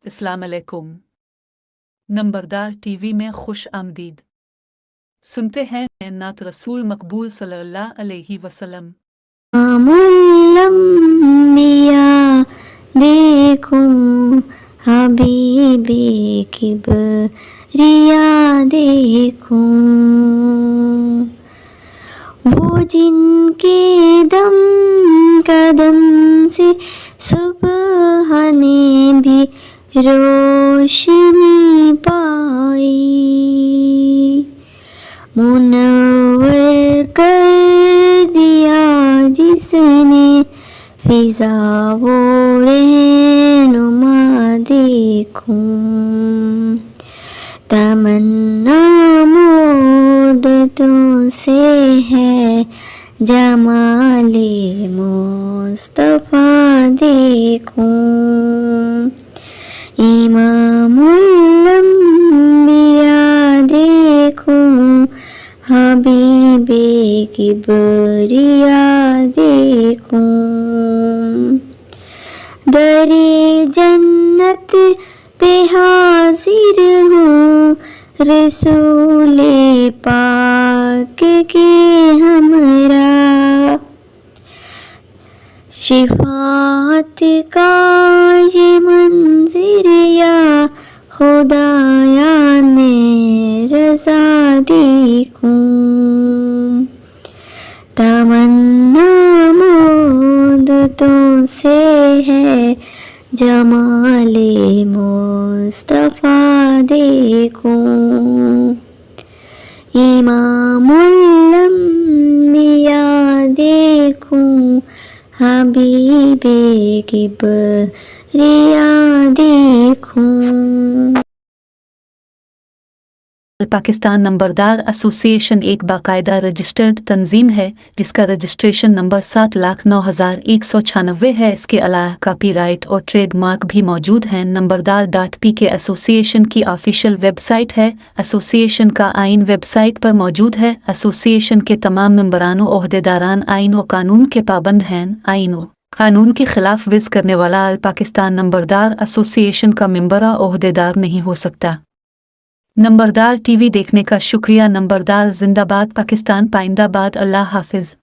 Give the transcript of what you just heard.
अस्सलाम अलैकुम। नंबरदार टीवी में खुश आमदीद। सुनते हैं नात रसूल मकबूल सल्लल्लाहु अलैहि वसल्लम। अम्बिया देखो हबीबे किबरिया देखो, वो जिनके दम कदम से सुबह ने भी रोशनी पाई, मुनव्वर कर दिया जिसने फिजा वो रहनुमा देखो, तमन्ना मुद्दतों से है जमाले मुस्तफा देखो, इमामुल अंबिया देखो हबीबे किबरिया देखो, दरे जन्नत पे हाजिर हूँ रसूले पाक के हमरा, शिफात का ये मंज़िर या खुदाया मैं रज़ा देखूं, तमन्ना मुद्दतों से है जमाले मुस्तफा देखूं, इमामुल अंबिया देखूं हबीबे किबरिया देखूं। पाकिस्तान नंबरदार एसोसिएशन एक बाकायदा रजिस्टर्ड तंजीम है जिसका रजिस्ट्रेशन नंबर 7,09,196 है। इसके अलावा कॉपीराइट और ट्रेडमार्क भी मौजूद हैं। नंबरदार.pk एसोसिएशन की ऑफिशियल वेबसाइट है। एसोसिएशन का आइन वेबसाइट पर मौजूद है। एसोसिएशन के तमाम मेंबरान व ओहदेदारान आइन व कानून के पाबंद हैं। आइन व कानून के खिलाफ विज़ करने वाला पाकिस्तान नंबरदार एसोसिएशन का मेंबर व ओहदेदार नहीं हो सकता। नंबरदार टीवी देखने का शुक्रिया। नंबरदार जिंदाबाद, पाकिस्तान पाइंदाबाद। अल्लाह हाफिज।